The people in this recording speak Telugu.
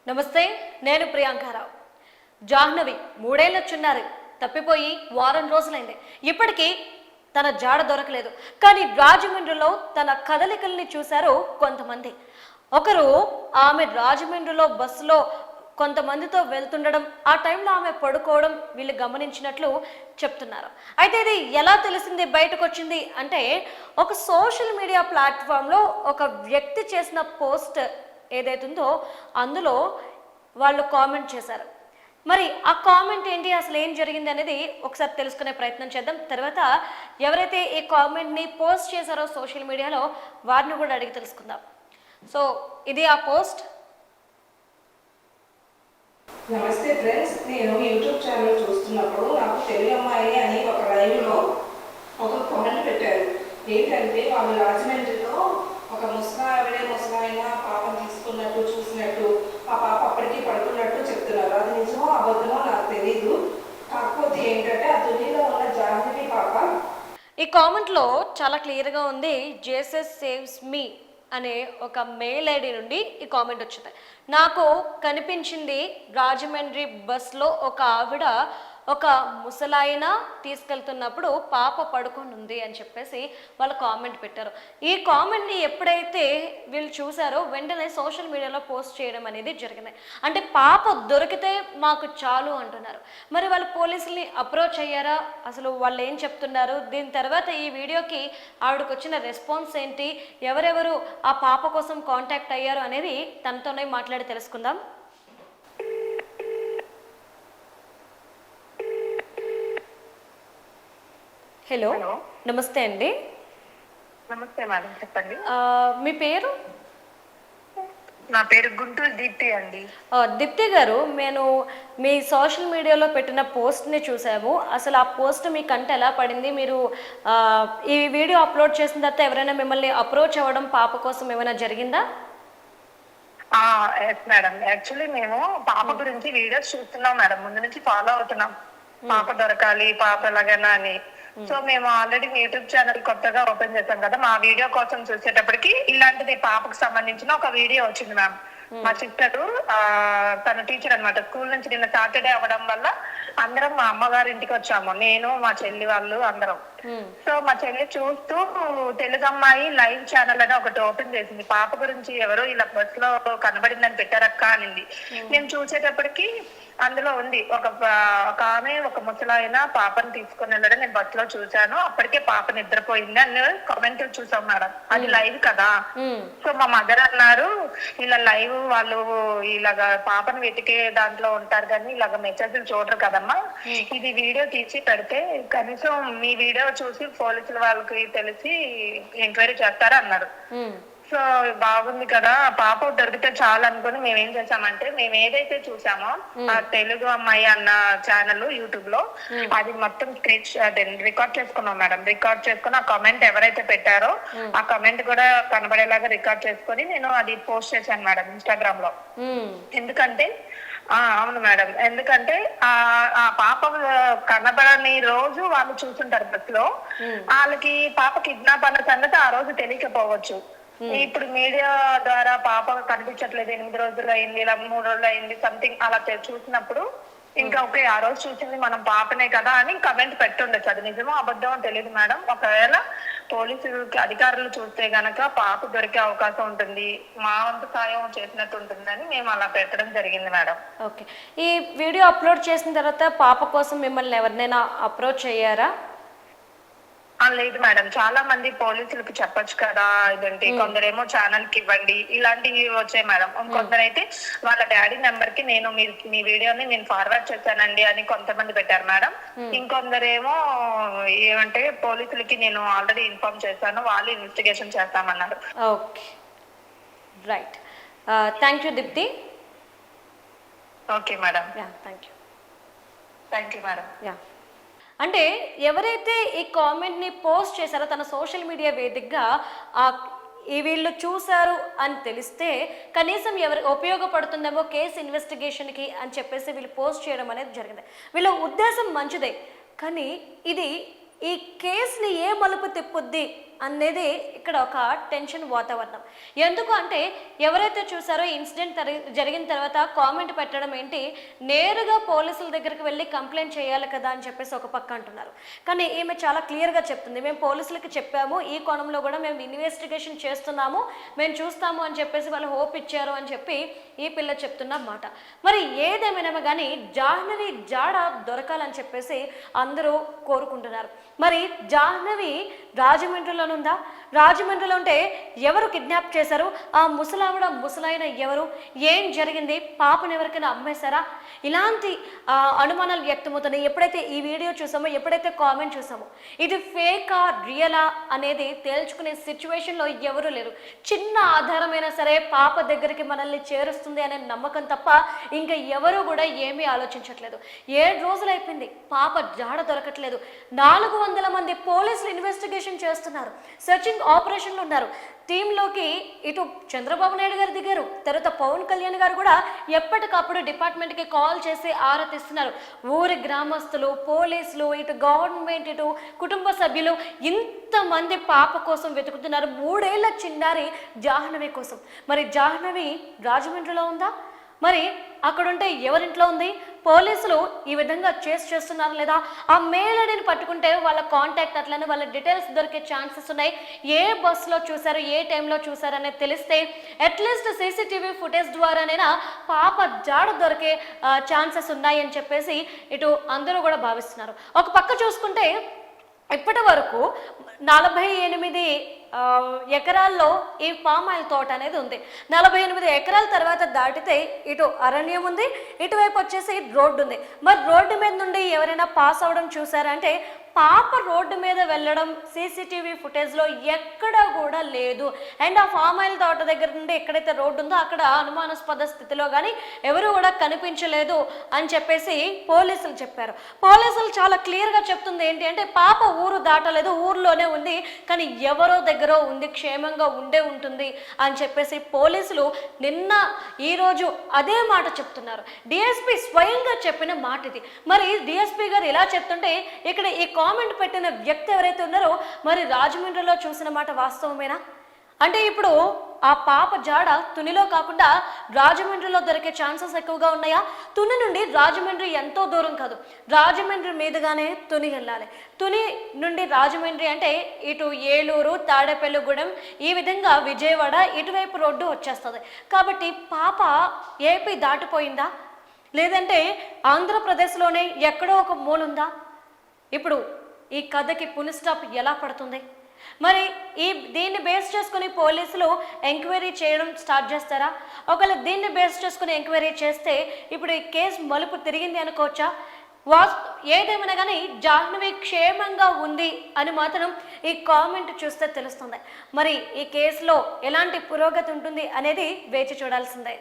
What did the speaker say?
నమస్తే, నేను ప్రియాంకారావు. జాహ్నవి మూడేళ్ళ చిన్నారి తప్పిపోయి వారం రోజులైంది. ఇప్పటికీ తన జాడ దొరకలేదు. కానీ రాజమండ్రిలో తన కదలికల్ని చూశారు కొంతమంది. ఒకరు ఆమె రాజమండ్రిలో బస్సులో కొంతమందితో వెళ్తుండడం, ఆ టైంలో ఆమె పడుకోవడం వీళ్ళు గమనించినట్లు చెప్తున్నారు. అయితే ఇది ఎలా తెలిసింది, బయటకు వచ్చింది అంటే ఒక సోషల్ మీడియా ప్లాట్ఫామ్లో ఒక వ్యక్తి చేసిన పోస్ట్ ఏదైతుందో అందులో వాళ్ళు కామెంట్ చేశారు. మరి ఆ కామెంట్ ఏంటి, అసలు ఏం జరిగింది అనేది ఒకసారి తెలుసుకునే ప్రయత్నం చేద్దాం. తర్వాత ఎవరైతే ఈ కామెంట్ని పోస్ట్ చేశారో సోషల్ మీడియాలో వారిని కూడా అడిగి తెలుసుకుందాం. సో ఇది ఆ పోస్ట్. నమస్తే ఫ్రెండ్స్, నేను యూట్యూబ్ ఛానల్ చూస్తున్నప్పుడు నాకు తెలుగు అమ్మాయి అని ఒక లైవ్లో ఒక కామెంట్ పెట్టారు. ఏంటంటే వాళ్ళు రాజమండ్రిలో ఒక ముసలాయన పాపను తీసుకున్నట్టు చూసినట్టు, ఆ పాప అప్పటికి పడుకున్నట్టు చెప్తున్నారు. అది నిజమో అబద్ధమో నాకు తెలీదు. కాకపోతే ఏంటంటే ఆ తునిలో ఉన్న జాహ్నవి పాప. ఈ కామెంట్లో చాలా క్లియర్గా ఉంది, జేసస్ సేవ్స్ మీ అనే ఒక మెయిల్ ఐడి నుండి ఈ కామెంట్ వచ్చింది. నాకు కనిపించింది రాజమండ్రి బస్లో ఒక ఆవిడ ఒక ముసలాయన తీసుకెళ్తున్నప్పుడు పాప పడుకొని ఉంది అని చెప్పేసి వాళ్ళు కామెంట్ పెట్టారు. ఈ కామెంట్ని ఎప్పుడైతే వీళ్ళు చూసారో వెంటనే సోషల్ మీడియాలో పోస్ట్ చేయడం అనేది జరిగింది. అంటే పాప దొరికితే మాకు చాలు అంటున్నారు. మరి వాళ్ళు పోలీసుల్ని అప్రోచ్ అయ్యారా, అసలు వాళ్ళు ఏం చెప్తున్నారు, దీని తర్వాత ఈ వీడియోకి ఆవిడకు వచ్చిన రెస్పాన్స్ ఏంటి, ఎవరెవరు ఆ పాప కోసం కాంటాక్ట్ అయ్యారు అనేది తనతోనే మాట్లాడి తెలుసుకుందాం. హలో, నమస్తే అండి. నమస్తే మేడం, చెప్పండి. మీ పేరు? నా పేరు గుంటూరు దీప్తి అండి. దీప్తి గారు, నేను మీ సోషల్ మీడియాలో పెట్టిన పోస్ట్ని చూసాము. అసలు ఆ పోస్ట్ మీ కంట ఎలా పడింది? మీరు ఈ వీడియో అప్లోడ్ చేసిన తర్వాత ఎవరైనా మిమ్మల్ని అప్రోచ్ అవ్వడం పాప కోసం ఏమైనా జరిగిందా? ఎస్ మేడం, యాక్చువల్లీ మేము పాప గురించి వీడియోస్ చూస్తున్నాం మేడం, ముందు నుంచి ఫాలో అవుతున్నాం. పాప దొరకాలి, పాప ఎలాగైనా అని. సో మేము ఆల్రెడీ యూట్యూబ్ ఛానల్ కొత్తగా ఓపెన్ చేసాం కదా, మా వీడియో కోసం చూసేటప్పటికి ఇలాంటిది పాపకు సంబంధించిన ఒక వీడియో వచ్చింది మ్యామ్. మా సిస్టర్ తన టీచర్ అనమాట, స్కూల్ నుంచి నిన్న సాటర్డే అవ్వడం వల్ల అందరం మా అమ్మగారి ఇంటికి వచ్చాము, నేను మా చెల్లి వాళ్ళు అందరం. సో మా చెల్లి చూస్తూ తెలుగు అమ్మాయి లైవ్ ఛానల్ అని ఒకటి ఓపెన్ చేసింది. పాప గురించి ఎవరో ఇలా బస్ లో కనబడిందని పెట్టారక్క అనింది. నేను చూసేటప్పటికి అందులో ఉంది ఒక ఆమె ఒక ముసలాయన పాపను తీసుకుని వెళ్ళడం నేను బస్ లో చూసాను, అప్పటికే పాప నిద్రపోయింది అని కామెంట్ చూసాం మేడం. అది లైవ్ కదా. సో మా మదర్ అన్నారు, ఇలా లైవ్ వాళ్ళు ఇలాగా పాపను వెతికే దాంట్లో ఉంటారు కానీ ఇలాగ మెసేజ్లు చూడరు కదమ్మా, ఇది వీడియో తీసి పెడితే కనీసం మీ వీడియో చూసి పోలీసుల వాళ్ళకి తెలిసి ఎంక్వైరీ చేస్తారా అన్నారు. సో బాగుంది కదా, పాప దొరికితే చాలు అనుకుని మేము ఏం చేసామంటే, మేము ఏదైతే చూసామో ఆ తెలుగు అమ్మాయి అన్న ఛానల్ యూట్యూబ్ లో అది మొత్తం రికార్డ్ చేసుకున్నాం మేడం. రికార్డ్ చేసుకుని ఆ కమెంట్ ఎవరైతే పెట్టారో ఆ కమెంట్ కూడా కనబడేలాగా రికార్డ్ చేసుకుని నేను అది పోస్ట్ చేశాను మేడం ఇన్స్టాగ్రామ్ లో. ఎందుకంటే అవును మేడం, ఎందుకంటే ఆ పాప కనబడని రోజు వాళ్ళు చూస్తుంటారు బస్ లో, వాళ్ళకి పాప కిడ్నాప్ అన్న సంగతి ఆ రోజు తెలియకపోవచ్చు. ఇప్పుడు మీడియా ద్వారా పాప కనిపించట్లేదు, 8 రోజులు అయింది, ఇలా 3 రోజులు అయింది సంథింగ్ అలా చూసినప్పుడు ఇంకా ఓకే ఆ రోజు చూసింది మనం పాపనే కదా అని కమెంట్ పెట్టుండొచ్చు. అది నిజమో అబద్ధమో తెలియదు మేడం. ఒకవేళ పోలీసు అధికారులు చూస్తే గనక పాప దొరికే అవకాశం ఉంటుంది, మా వంతు సాయం చేసినట్టు ఉంటుందని మేము అలా పెట్టడం జరిగింది మేడం. ఓకే, ఈ వీడియో అప్లోడ్ చేసిన తర్వాత పాప కోసం మిమ్మల్ని ఎవరినైనా అప్రోచ్ అయ్యారా? లేదు మేడం, చాలా మంది పోలీసులకు చెప్పొచ్చు కదా, ఇదంటే కొందరేమో ఛానల్ కి ఇవ్వండి ఇలాంటివి వచ్చాయి మేడం. కొందరైతే వాళ్ళ డాడీ నెంబర్ కి నేను మీ వీడియోని నేను ఫార్వర్డ్ చేశానండి అని కొంతమంది పెట్టారు మేడం. ఇంకొందరేమో ఏమంటే పోలీసులకి నేను ఆల్రెడీ ఇన్ఫార్మ్ చేశాను, వాళ్ళు ఇన్వెస్టిగేషన్ చేస్తామన్నారు. Okay, right. Thank you Deepti. Okay madam, thank you madam. అంటే ఎవరైతే ఈ కామెంట్ని పోస్ట్ చేశారో తన సోషల్ మీడియా వేదికగా ఈ వీళ్ళు చూశారు అని తెలిస్తే కనీసం ఎవరికి ఉపయోగపడుతుందేమో కేసు ఇన్వెస్టిగేషన్కి అని చెప్పేసి వీళ్ళు పోస్ట్ చేయడం అనేది జరిగింది. వీళ్ళ ఉద్దేశం మంచిదే, కానీ ఇది ఈ కేసుని ఏ మలుపు తిప్పుద్ది అనేది ఇక్కడ ఒక టెన్షన్ వాతావరణం. ఎందుకు అంటే ఎవరైతే చూసారో ఇన్సిడెంట్ జరిగిన తర్వాత కామెంట్ పెట్టడం ఏంటి, నేరుగా పోలీసుల దగ్గరికి వెళ్ళి కంప్లైంట్ చేయాలి కదా అని చెప్పేసి ఒక పక్క అంటున్నారు. కానీ ఈమె చాలా క్లియర్గా చెప్తుంది, మేము పోలీసులకి చెప్పాము, ఈ కోణంలో కూడా మేము ఇన్వెస్టిగేషన్ చేస్తున్నాము, మేము చూస్తాము అని చెప్పేసి వాళ్ళు హోప్ ఇచ్చారు అని చెప్పి ఈ పిల్ల చెప్తున్న మాట. మరి ఏదేమైనా కానీ జాహ్నవి జాడ దొరకాలని చెప్పేసి అందరూ కోరుకుంటున్నారు. మరి జాహ్నవి రాజమండ్రిలోనుందా? రాజమండ్రిలో ఉంటే ఎవరు కిడ్నాప్ చేశారు? ఆ ముసలావిడ ముసలాయన ఎవరు? ఏం జరిగింది? పాపను ఎవరికైనా అమ్మేశారా? ఇలాంటి అనుమానాలు వ్యక్తమవుతున్నాయి. ఎప్పుడైతే ఈ వీడియో చూసామో, ఎప్పుడైతే కామెంట్ చూసామో, ఇది ఫేకా రియలా అనేది తేల్చుకునే సిచ్యువేషన్లో ఎవరు లేరు. చిన్న ఆధారమైనా సరే పాప దగ్గరికి మనల్ని చేరుస్తుంది అనే నమ్మకం తప్ప ఇంకా ఎవరు కూడా ఏమీ ఆలోచించట్లేదు. 7 రోజులు అయిపోయింది, పాప జాడ దొరకట్లేదు. 400 మంది పోలీసులు ఇన్వెస్టిగేషన్ చేస్తున్నారు, సెర్చింగ్ ఆపరేషన్లు ఉన్నారు. టీంలోకి ఇటు చంద్రబాబు నాయుడు గారు దిగారు, తర్వాత పవన్ కళ్యాణ్ గారు కూడా ఎప్పటికప్పుడు డిపార్ట్మెంట్కి కాల్ చేసి ఆరా తీస్తున్నారు. ఊరి గ్రామస్తులు, పోలీసులు, ఇటు గవర్నమెంట్, ఇటు కుటుంబ సభ్యులు ఇంతమంది పాప కోసం వెతుకుతున్నారు. 3 ఏళ్ల చిన్నారి జాహ్నవి కోసం. మరి జాహ్నవి రాజమండ్రిలో ఉందా? మరి అక్కడుంటే ఎవరింట్లో ఉంది? పోలీసులు ఈ విధంగా చేస్తున్నారు లేదా? ఆ మేలడిని పట్టుకుంటే వాళ్ళ కాంటాక్ట్ అట్లనే వాళ్ళ డీటెయిల్స్ దొరికే ఛాన్సెస్ ఉన్నాయి. ఏ బస్సులో చూసారు, ఏ టైంలో చూసారు అనేది తెలిస్తే అట్లీస్ట్ సీసీటీవీ ఫుటేజ్ ద్వారానైనా పాప జాడ దొరికే ఛాన్సెస్ ఉన్నాయి అని చెప్పేసి ఇటు అందరూ కూడా భావిస్తున్నారు. ఒక పక్క చూసుకుంటే ఇప్పటి వరకు 48 ఎకరాల్లో ఈ పామ్ ఆయిల్ తోట అనేది ఉంది. 48 ఎకరాల తర్వాత దాటితే ఇటు అరణ్యం ఉంది, ఇటువైపు వచ్చేసి రోడ్డు ఉంది. మరి రోడ్డు మీద నుండి ఎవరైనా పాస్ అవడం చూసారంటే పాప రోడ్డు మీద వెళ్ళడం సీసీటీవీ ఫుటేజ్లో ఎక్కడ కూడా లేదు. అండ్ ఆ ఫామ్ ఆయిల్ తోట దగ్గర నుండి ఎక్కడైతే రోడ్డు ఉందో అక్కడ అనుమానాస్పద స్థితిలో కానీ ఎవరు కూడా కనిపించలేదు అని చెప్పేసి పోలీసులు చెప్పారు. పోలీసులు చాలా క్లియర్గా చెప్తుంది ఏంటి అంటే పాప ఊరు దాటలేదు, ఊర్లోనే ఉంది, కానీ ఎవరో దగ్గర ఉంది, క్షేమంగా ఉండే ఉంటుంది అని చెప్పేసి పోలీసులు నిన్న ఈరోజు అదే మాట చెప్తున్నారు. డిఎస్పీ స్వయంగా చెప్పిన మాట ఇది. మరి డిఎస్పీ గారు ఇలా చెప్తుంటే ఇక్కడ ఈ కామెంట్ పెట్టిన వ్యక్తి ఎవరైతే ఉన్నారో మరి రాజమండ్రిలో చూసిన మాట వాస్తవమేనా? అంటే ఇప్పుడు ఆ పాప జాడ తునిలో కాకుండా రాజమండ్రిలో దొరికే ఛాన్సెస్ ఎక్కువగా ఉన్నాయా? తుని నుండి రాజమండ్రి ఎంతో దూరం కాదు, రాజమండ్రి మీదుగానే తుని వెళ్ళాలి. తుని నుండి రాజమండ్రి అంటే ఇటు ఏలూరు, తాడేపల్లిగూడెం, ఈ విధంగా విజయవాడ ఇటువైపు రోడ్డు వచ్చేస్తుంది. కాబట్టి పాప ఏపీ దాటిపోయిందా, లేదంటే ఆంధ్రప్రదేశ్లోనే ఎక్కడో ఒక మూలుందా? ఇప్పుడు ఈ కథకి పులి స్టాప్ ఎలా పడుతుంది? మరి దీన్ని బేస్ చేసుకుని పోలీసులు ఎంక్వైరీ చేయడం స్టార్ట్ చేస్తారా? ఒకవేళ దీన్ని బేస్ చేసుకుని ఎంక్వైరీ చేస్తే ఇప్పుడు ఈ కేసు మలుపు తిరిగింది అనుకోవచ్చా? ఏదేమైనా కానీ జాహ్నవి క్షేమంగా ఉంది అని మాత్రం ఈ కామెంట్ చూస్తే తెలుస్తుంది. మరి ఈ కేసులో ఎలాంటి పురోగతి ఉంటుంది అనేది వేచి చూడాల్సిందే.